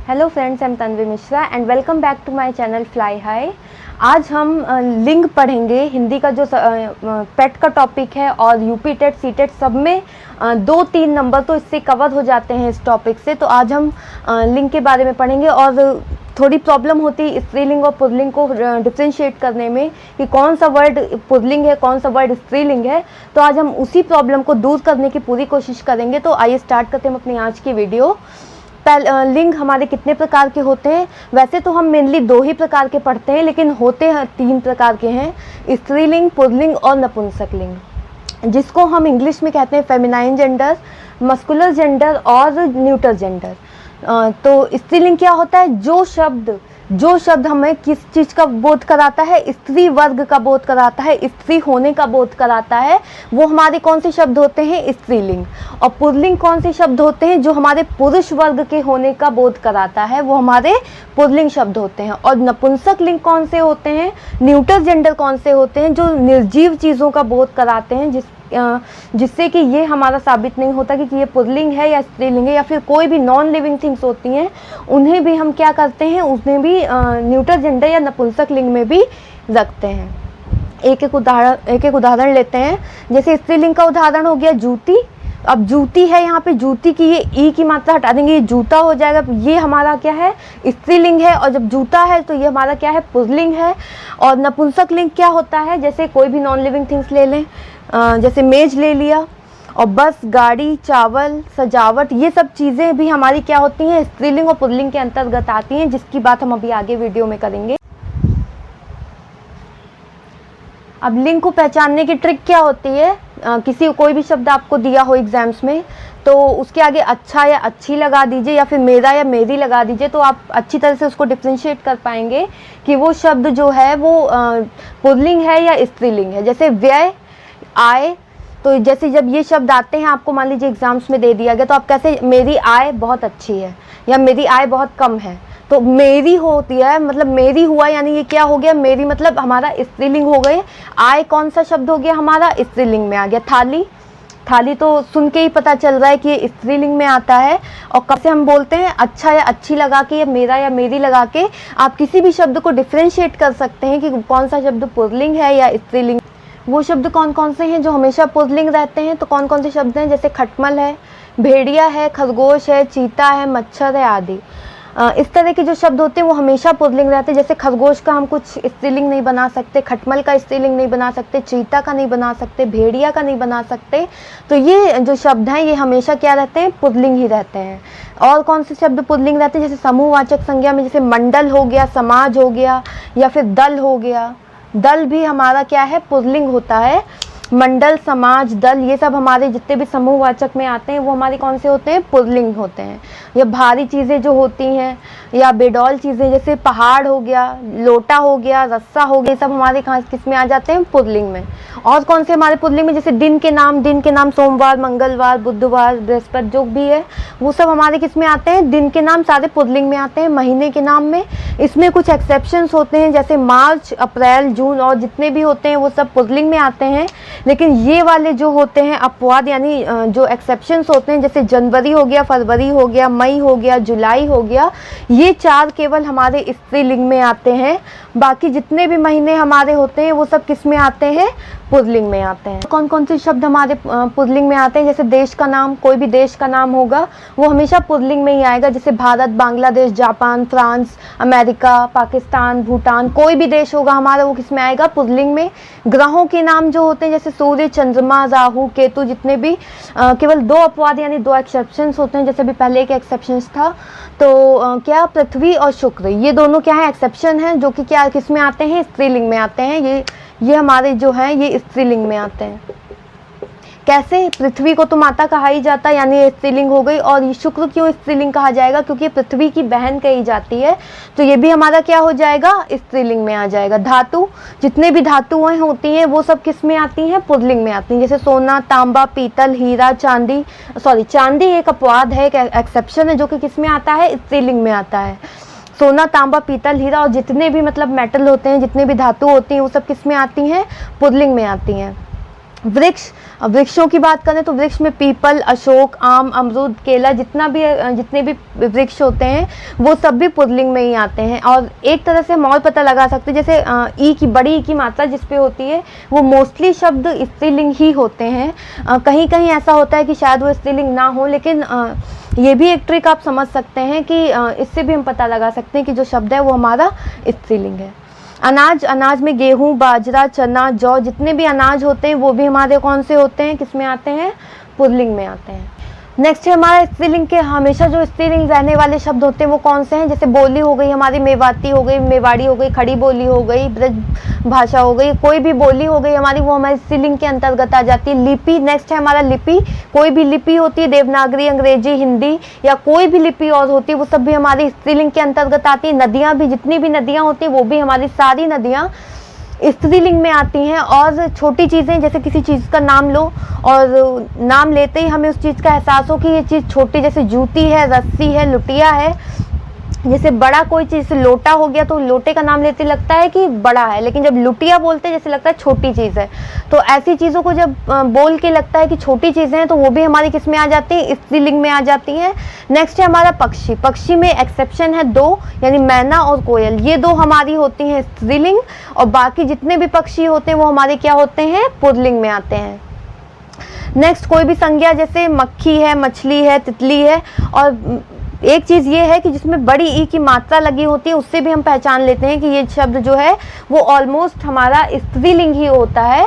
Hello friends, I am Tanvi Mishra and welcome back to my channel fly high. आज हम लिंग पढ़ेंगे। हिंदी का जो पेट का टॉपिक है और यूपी टेट सी टेट सब में 2-3 नंबर तो इससे कवर हो जाते हैं इस टॉपिक से। तो आज हम लिंग के बारे में पढ़ेंगे और थोड़ी प्रॉब्लम होती है स्त्रीलिंग और पुल्लिंग को डिफ्रेंशिएट करने में कि कौन सा वर्ड पुल्लिंग है, कौन सा वर्ड स्त्रीलिंग है। तो आज हम उसी प्रॉब्लम को दूर करने की पूरी कोशिश करेंगे। तो आइए स्टार्ट करते हैं हम अपनी आज की वीडियो। लिंग हमारे कितने प्रकार के होते हैं? वैसे तो हम मेनली 2 ही प्रकार के पढ़ते हैं, लेकिन होते हैं 3 प्रकार के हैं, स्त्रीलिंग, पुल्लिंग और नपुंसक लिंग, जिसको हम इंग्लिश में कहते हैं फेमिनाइन जेंडर, मस्कुलर जेंडर और न्यूटर जेंडर। तो स्त्रीलिंग क्या होता है? जो शब्द हमें किस चीज़ का बोध कराता है? स्त्री वर्ग का बोध कराता है, स्त्री होने का बोध कराता है, वो हमारे कौन से शब्द होते हैं? स्त्रीलिंग। और पुल्लिंग कौन से शब्द होते हैं? जो हमारे पुरुष वर्ग के होने का बोध कराता है, वो हमारे पुल्लिंग शब्द होते हैं। और नपुंसक लिंग कौन से होते हैं? न्यूटर जेंडर कौन से होते हैं? जो निर्जीव चीज़ों का बोध कराते हैं, जिससे कि ये हमारा साबित नहीं होता कि ये पुल्लिंग है या स्त्रीलिंग है, या फिर कोई भी नॉन लिविंग थिंग्स होती हैं उन्हें भी हम क्या करते हैं, उन्हें भी न्यूटर जेंडर या नपुंसक लिंग में भी रखते हैं। एक एक उदाहरण लेते हैं। जैसे स्त्रीलिंग का उदाहरण हो गया जूती। अब जूती है, यहाँ पे जूती की ये ई की मात्रा हटा देंगे, ये जूता हो जाएगा। ये हमारा क्या है? स्त्रीलिंग है। और जब जूता है तो ये हमारा क्या है? पुल्लिंग है। और नपुंसक लिंग क्या होता है? जैसे कोई भी नॉन लिविंग थिंग्स ले लें, जैसे मेज ले लिया, और बस, गाड़ी, चावल, सजावट, ये सब चीज़ें भी हमारी क्या होती हैं? स्त्रीलिंग और पुल्लिंग के अंतर्गत आती हैं, जिसकी बात हम अभी आगे वीडियो में करेंगे। अब लिंग को पहचानने की ट्रिक क्या होती है? कोई भी शब्द आपको दिया हो एग्जाम्स में, तो उसके आगे अच्छा या अच्छी लगा दीजिए, या फिर मेरा या मेरी लगा दीजिए, तो आप अच्छी तरह से उसको डिफ्रेंशिएट कर पाएंगे कि वो शब्द जो है वो पुल्लिंग है या स्त्रीलिंग है। जैसे व्यय, आय, तो जैसे जब ये शब्द आते हैं, आपको मान लीजिए एग्जाम्स में दे दिया गया, तो आप कैसे, मेरी आय बहुत अच्छी है या मेरी आय बहुत कम है, तो मेरी होती है, मतलब मेरी हुआ, यानी ये क्या हो गया? मेरी मतलब हमारा स्त्रीलिंग हो गए। आय कौन सा शब्द हो गया? हमारा स्त्रीलिंग में आ गया। थाली तो सुन के ही पता चल रहा है कि ये स्त्रीलिंग में आता है। और कब से हम बोलते हैं? अच्छा या अच्छी लगा के, या मेरा या मेरी लगा के आप किसी भी शब्द को डिफ्रेंशिएट कर सकते हैं कि कौन सा शब्द पुल्लिंग है या स्त्रीलिंग। वो शब्द कौन कौन से हैं जो हमेशा पुल्लिंग रहते हैं? तो कौन कौन से शब्द हैं? जैसे खटमल है, भेड़िया है, खरगोश है, चीता है, मच्छर है आदि। इस तरह के जो शब्द होते हैं वो हमेशा पुल्लिंग रहते हैं। जैसे खरगोश का हम कुछ स्त्रीलिंग नहीं बना सकते, खटमल का स्त्रीलिंग नहीं बना सकते, चीता का नहीं बना सकते, भेड़िया का नहीं बना सकते। तो ये जो शब्द हैं ये हमेशा क्या रहते हैं? पुल्लिंग ही रहते हैं। और कौन से शब्द पुल्लिंग रहते हैं? जैसे समूहवाचक संज्ञा में जैसे मंडल हो गया, समाज हो गया, या फिर दल हो गया। दल भी हमारा क्या है? पुल्लिंग होता है। मंडल, समाज, दल, ये सब हमारे जितने भी समूहवाचक में आते हैं वो हमारे कौन से होते हैं? पुल्लिंग होते हैं। या भारी चीज़ें जो होती हैं या बेडौल चीज़ें, जैसे पहाड़ हो गया, लोटा हो गया, रस्सा हो गया, ये सब हमारे किस में आ जाते हैं? पुल्लिंग में। और कौन से हमारे पुल्लिंग में? जैसे दिन के नाम सोमवार, मंगलवार, बुधवार, बृहस्पति, जो भी है वो सब हमारे किस में आते हैं? दिन के नाम सारे पुल्लिंग में आते हैं। महीने के नाम में इसमें कुछ एक्सेप्शंस होते हैं, जैसे मार्च, अप्रैल, जून और जितने भी होते हैं वो सब पुल्लिंग में आते हैं। लेकिन ये वाले जो होते हैं अपवाद, यानी जो एक्सेप्शंस होते हैं, जैसे जनवरी हो गया, फरवरी हो गया, मई हो गया, जुलाई हो गया, ये 4 केवल हमारे स्त्रीलिंग में आते हैं। बाकी जितने भी महीने हमारे होते हैं वो सब किस में आते हैं? पुल्लिंग में आते हैं। कौन कौन से शब्द हमारे पुल्लिंग में आते हैं? जैसे देश का नाम, कोई भी देश का नाम होगा वो हमेशा पुल्लिंग में ही आएगा। जैसे Bharat, Bangladesh, Japan, France, America, Pakistan, Bhutan, कोई भी देश होगा हमारा वो किस में आएगा? पुल्लिंग में। ग्रहों के नाम जो होते हैं जैसे सूर्य, चंद्रमा, राहु, केतु, जितने भी केवल 2 अपवाद यानी 2 एक्सेप्शंस होते हैं। जैसे अभी पहले एक एक्सेप्शंस था, तो क्या पृथ्वी और शुक्र, ये दोनों क्या है? एक्सेप्शन है, जो कि क्या किस में आते हैं? स्त्रीलिंग में आते हैं। ये हमारे जो हैं ये स्त्रीलिंग में आते हैं। कैसे? पृथ्वी को तो माता कहा ही जाता है, यानी ये स्त्रीलिंग हो गई। और ये शुक्र क्यों स्त्रीलिंग कहा जाएगा? क्योंकि ये पृथ्वी की बहन कही जाती है, तो ये भी हमारा क्या हो जाएगा? स्त्रीलिंग में आ जाएगा। धातु, जितने भी धातुएं होती हैं वो सब किस में आती हैं? पुल्लिंग में आती हैं। जैसे सोना, तांबा, पीतल, हीरा, चांदी एक अपवाद है, एक एक्सेप्शन है, जो कि किस में आता है? स्त्रीलिंग में आता है। सोना, तांबा, पीतल, हीरा और जितने भी मतलब मेटल होते हैं, जितने भी धातु होती हैं वो सब किस में आती हैं? पुल्लिंग में आती हैं। वृक्ष, वृक्षों की बात करें तो वृक्ष में पीपल, अशोक, आम, अमरूद, केला, जितने भी वृक्ष होते हैं वो सब भी पुल्लिंग में ही आते हैं। और एक तरह से हम और पता लगा सकते हैं, जैसे ई की, बड़ी ई की मात्रा जिस पे होती है वो मोस्टली शब्द स्त्रीलिंग ही होते हैं। कहीं कहीं ऐसा होता है कि शायद वो स्त्रीलिंग ना हो, लेकिन ये भी एक ट्रिक आप समझ सकते हैं कि इससे भी हम पता लगा सकते हैं कि जो शब्द है वो हमारा स्त्रीलिंग है। अनाज, अनाज में गेहूं, बाजरा, चना, जौ, जितने भी अनाज होते हैं वो भी हमारे कौन से होते हैं, किस में आते हैं, पुल्लिंग में आते हैं। नेक्स्ट है हमारा स्त्रीलिंग के हमेशा जो स्त्रीलिंग रहने वाले शब्द होते हैं वो कौन से हैं, जैसे बोली हो गई हमारी, मेवाती हो गई, मेवाड़ी हो गई, खड़ी बोली हो गई, ब्रज भाषा हो गई, कोई भी बोली हो गई हमारी, वो हमारी स्त्रीलिंग के अंतर्गत आ जाती है। लिपि, नेक्स्ट है हमारा लिपि, कोई भी लिपि होती है, देवनागरी, अंग्रेजी, हिंदी या कोई भी लिपि और होती है वो सब भी हमारी स्त्रीलिंग के अंतर्गत आती है। नदियाँ भी, जितनी भी नदियाँ होती हैं वो भी हमारी सारी नदियाँ स्त्रीलिंग में आती हैं। और छोटी चीज़ें, जैसे किसी चीज़ का नाम लो और नाम लेते ही हमें उस चीज़ का एहसास हो कि ये चीज़ छोटी, जैसे जूती है, रस्सी है, लुटिया है। जैसे बड़ा कोई चीज़, लोटा हो गया तो लोटे का नाम लेते लगता है कि बड़ा है, लेकिन जब लुटिया बोलते हैं जैसे लगता है छोटी चीज़ है। तो ऐसी चीज़ों को जब बोल के लगता है कि छोटी चीज़ें हैं तो वो भी हमारी किस में आ जाती हैं, स्त्रीलिंग में आ जाती हैं। नेक्स्ट है हमारा पक्षी, पक्षी में एक्सेप्शन है दो, यानी मैना और कोयल, ये दो हमारी होती हैं स्त्रीलिंग, और बाकी जितने भी पक्षी होते हैं वो हमारे क्या होते हैं, पुल्लिंग में आते हैं। नेक्स्ट कोई भी संज्ञा, जैसे मक्खी है, मछली है, तितली है। और एक चीज़ ये है कि जिसमें बड़ी ई की मात्रा लगी होती है उससे भी हम पहचान लेते हैं कि ये शब्द जो है वो ऑलमोस्ट हमारा स्त्रीलिंग ही होता है।